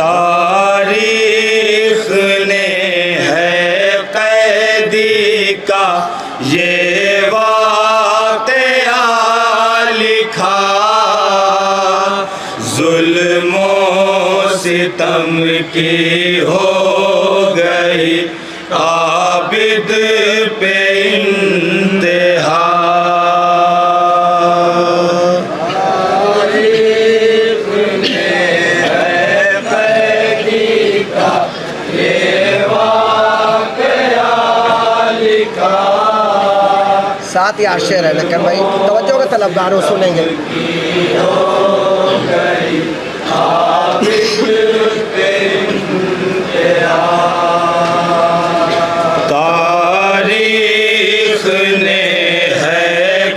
تاریخ نے ہے قیدی کا یہ واقعہ لکھا، ظلم و ستم کی ہو گئی عابد پہ انتہا۔ ساتھ ہی عاشر ہے لیکن بھائی توجہ کا طلبگاروں سنیں گے۔ تاریخ نے ہے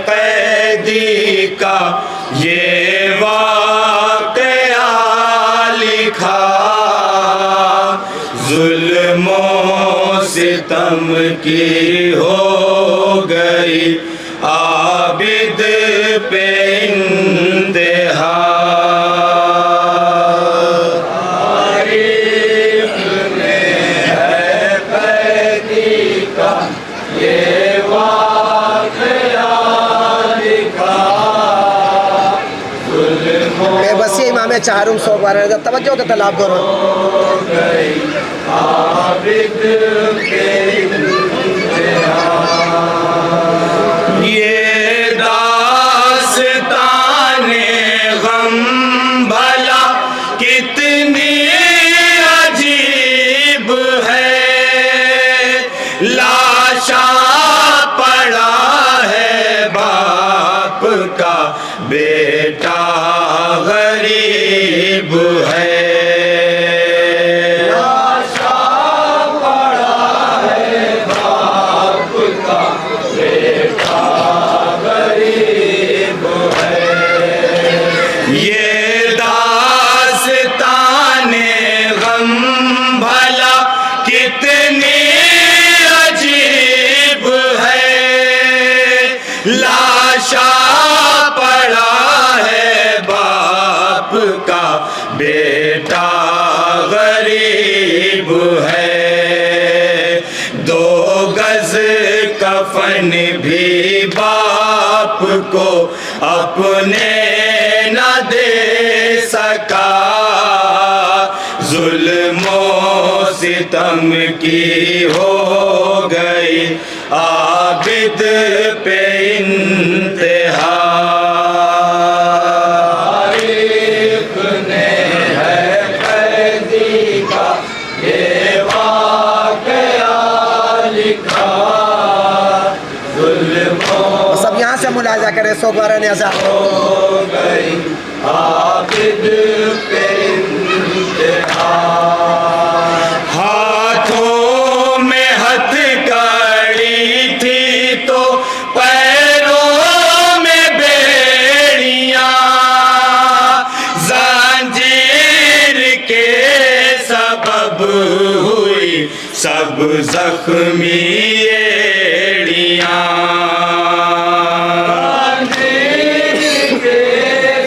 قیدی کا یہ واقعہ لکھا، ظلم و ستم کی ہو گئی عابد پہ انتہا۔ تاریخ نے ہے قیدی کا یہ واقعہ لکھا، بے بسی امام چہارم سو بارہ توجہ کا طلب کرو۔ عابد پہ انتہا۔ یہ داستان غم بھلا کتنی عجیب ہے، لاشا پڑا ہے باپ کا بیٹا غریب ہے، لاشا پڑا ہے باپ کا بیٹا غریب ہے، 2 گز کفن بھی باپ کو اپنے نہ دے سکا، ظلم و ستم کی ہو گئی عابد پہ انتہا۔ تاریخ نے ہے قیدی کا یہ واقعہ لکھا، ظلم و سب یہاں سے ملاحظہ کریں سو بارہ نیازہ ہو گئی عابد پہ انتہا۔ ہاتھوں میں ہتھ کڑی تھی تو پیروں میں بیڑیاں، زنجیر کے سبب ہوئی سب زخمی ایڑیاں، زنجیر کے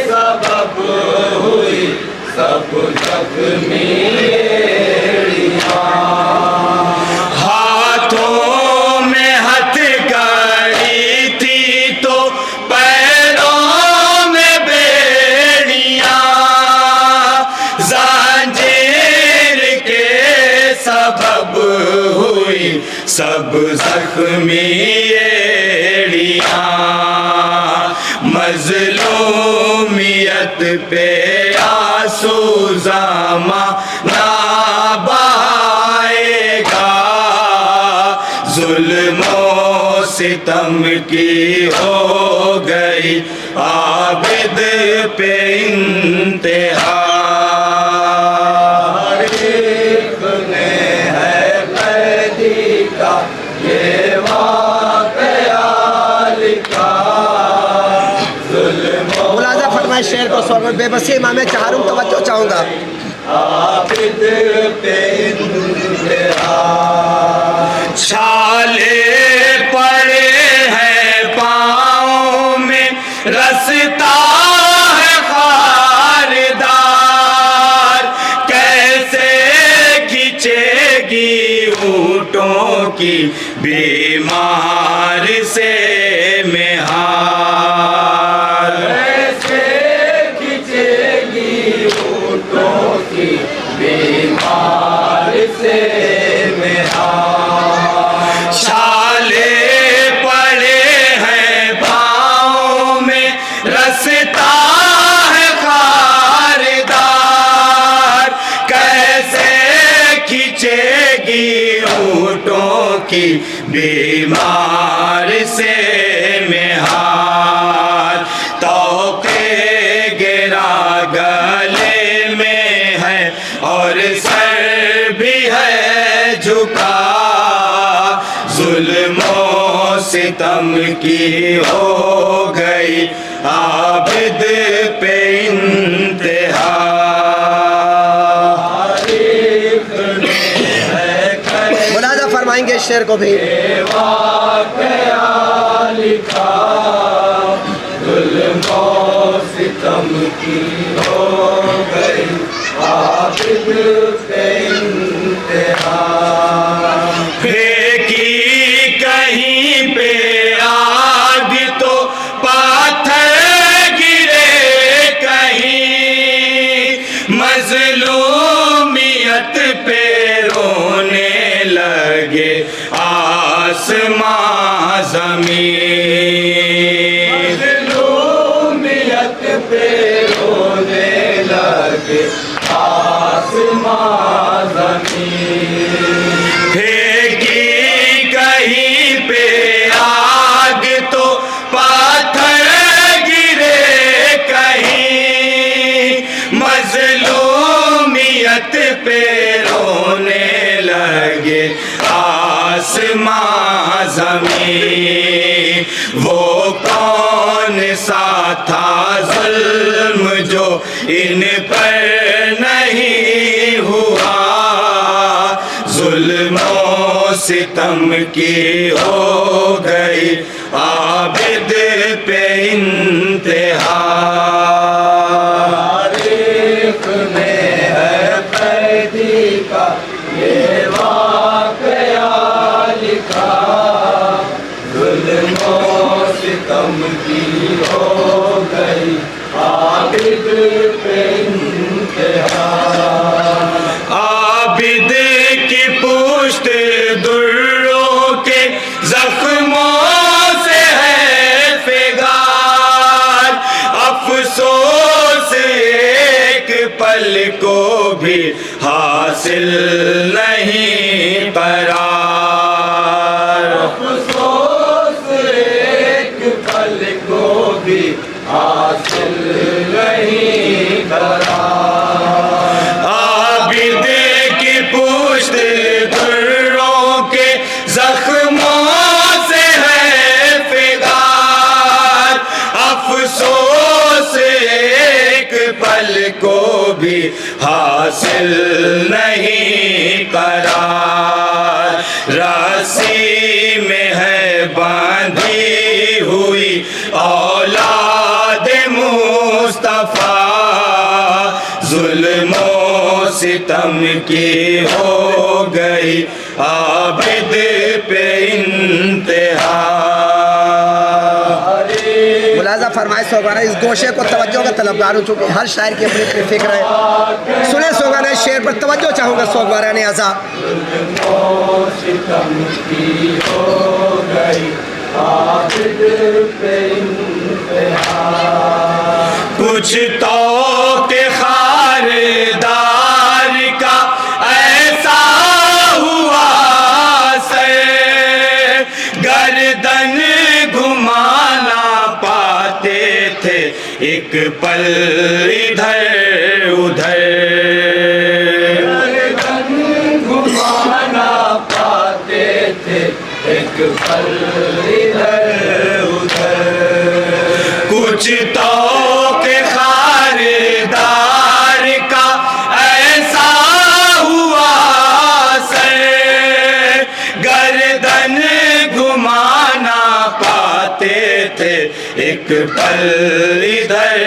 سبب ہوئی سب زخمی ایڑیاں، ہاتھوں میں ہتھ کڑی تھی تو پیروں میں بیڑیاں، زنجیر کے سبب ہوئی سب زخمی ایڑیاں، مظلومیت پہ آنسو زمانہ بہائے گا، ظلم و ستم کی ہو گئی عابد پہ انتہا۔ تاریخ نے ہے قیدی کا یہ واقعہ لکھا، ملاحظہ فرمائے شعر کو سو بے بسی امام چہارم توجہ چاہوں گا۔ عابد پہ انتہا، چھالے پڑے ہیں پاؤں میں، رستا ہے خاردار، گی اونٹوں کی بیمار سے مہار کیسے کھینچے گی اونٹوں کی بیمار سے مہار چھالے پڑے ہیں پاؤں میں رستا ہے خاردار کیسے کھینچے گی اونٹوں کی بیمار سے مہار توقے گرا گلے میں ہے اور سر بھی ہے جھکا ظلم و ستم کی ہو گئی عابد پہ انتہا ملاحظہ فرمائیں گے اس شعر کو بھی واقعہ لکھا ظلم و ستم کی ہو گئی عابد پہ انتہا پھینکی کہیں پہ آگ تو پاتھر گرے کہیں مظلومیت پہ رونے لگے آسمان زمین مظلومیت پہ رونے لگے آسمان زمین پھینکی کہیں پہ آگ تو پاتھر گرے کہیں مظلومیت پہ رونے لگے آسمان زمین وہ کون سا تھا ظلم جو ان پر نہیں ہوا ظلم و ستم کی ہو گئی عابد پہ انتہا تاریخ میں ہے قیدی کا یہ واقعہ لکھا ظلم و ستم کی ہو گئی عابد پہ انتہا عابد کی پشت دروں کے زخموں سے ہے فگار افسوس ایک پل کو بھی حاصل نہیں قرار افسوس ایک پل کو بھی حاصل نہیں قرار عابد کی پشت دروں کے زخموں سے ہے فگار افسوس ایک پل کو بھی حاصل نہیں قرار رسی میں ہے باندھی ہوئی اولاد مصطفیٰ ظلم و ستم کی ہو گئی عابد پہ انتہا ملاحظہ فرمائے سوگوارہ اس گوشے کو توجہ کا طلبگار ہوں چونکہ ہر شاعر کی اپنی اپنی فکر ہے سنیں سوگوارہ اس شعر پر توجہ چاہوں گا سوگوارہ نے عزا ستم کی ہو گئی عابد پہ انتہا کچھ تو کہ خاردار کا ایسا ہوا سر گردن گھمانا پاتے تھے ایک پل ادھر ادھر گردن گھمانا پاتے تھے ایک پل ادھر ادھر کچھ تو کہ خاردار کا ایسا ہوا سر گردن گھمانا پاتے تھے ایک پل ادھر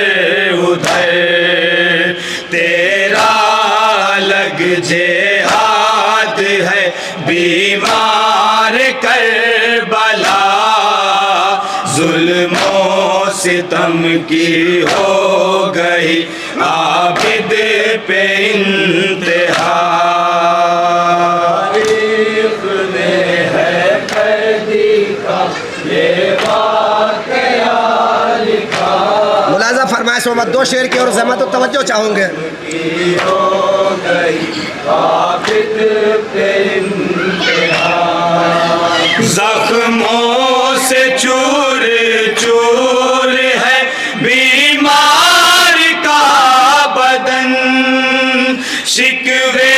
ادھر تیرا لگ جہاد ہے ستم کی ہو گئی عابد پہ انتہا تاریخ نے ہے قیدی کا یہ واقعہ لکھا ملاحظہ فرمائے صحبت دو شعر کی اور زحمت و توجہ چاہوں گے کی ہو گئی عابد پہ انتہا زخموں سے چور چور ہے بیمار کا بدن شکوے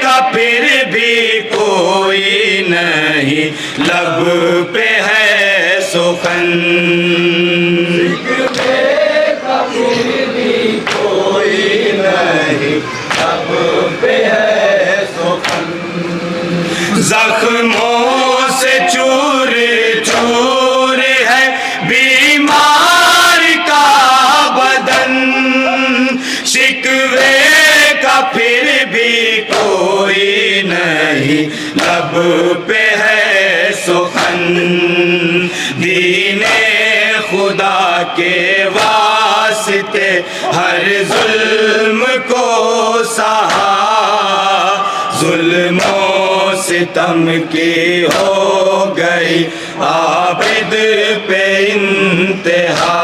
کا پھر بھی کوئی نہیں لب پہ ہے سخن شکوے کا پھر بھی کوئی نہیں لب پہ ہے سخن زخموں سے چور چور ہے بیمار کا بدن شکوے کا پھر بھی کوئی نہیں لب پہ ہے سخن دین خدا کے واسطے ہر ظلم کو سہا ظلم و ستم کی ہو گئی عابد پہ انتہا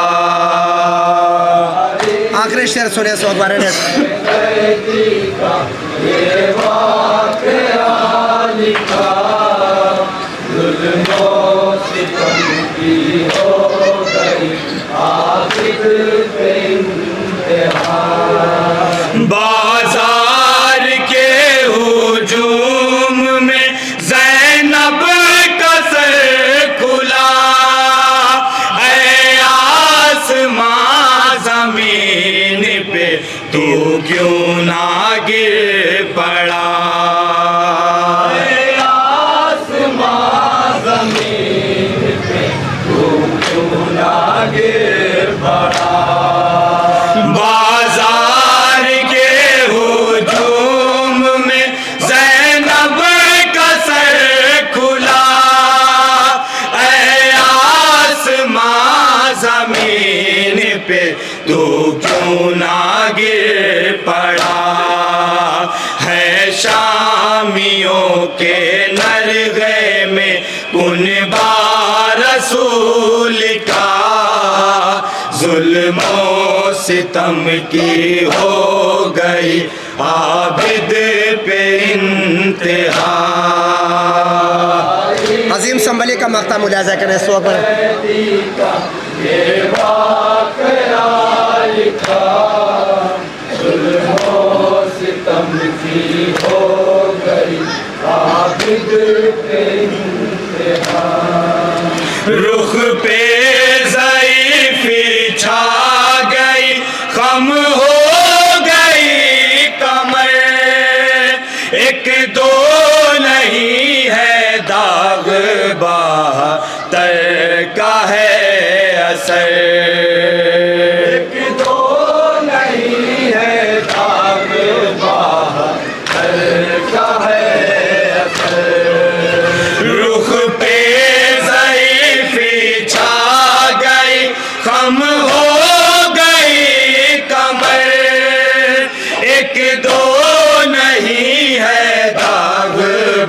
آخری شعر سنے سو بارے نے قیدی کا یہ واقعہ لکھا ظلم و ستم کی ہو گئی عابد پہ انتہا بازار کے ہجوم میں زینب کا سر کھلا اے آسمان زمین پہ تو کیوں نہ گر پڑا اے آسمان زمین پہ تو کیوں نہ گر پڑا بازار کے ہجوم میں زینب کا سر کھلا اے آسمان زمین پہ تو کیوں نہ گر پڑا ہے شامیوں کے نرغے میں کنبہ رسول کا ظلم و ستم کی ہو گئی عابد پہ انتہا عظیم سنبھلی کا مقطع ملاحظہ کریں سو پر یہ واقعہ لکھا ظلم و ستم کی ہو گئی عابد پہ انتہا رخ پہ ضعیفی چھا گئی خم ہو گئی کمر ایک دو نہیں ہے داغ بہتر کا ہے اثر ایک دو نہیں ہے داغ بہتر کا ہے اثر رخ پہ ضعیفی چھا گئی خم ہو گئی کمر ایک دو نہیں ہے داغ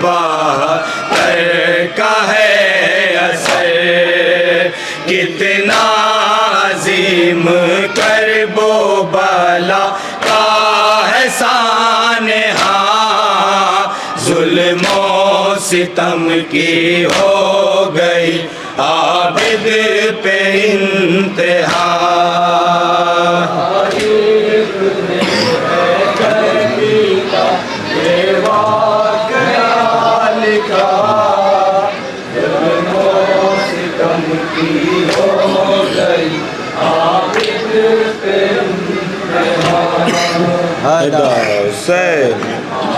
بہتر کا ہے اثر کتنا عظیم کرب و بلا کا ہے سانحہ ظلم و ستم کی ہو گئی عابد پہ انتہا یہ واقعہ لکھا ظلم و ستم کی ہو گئی عابد پہ انتہا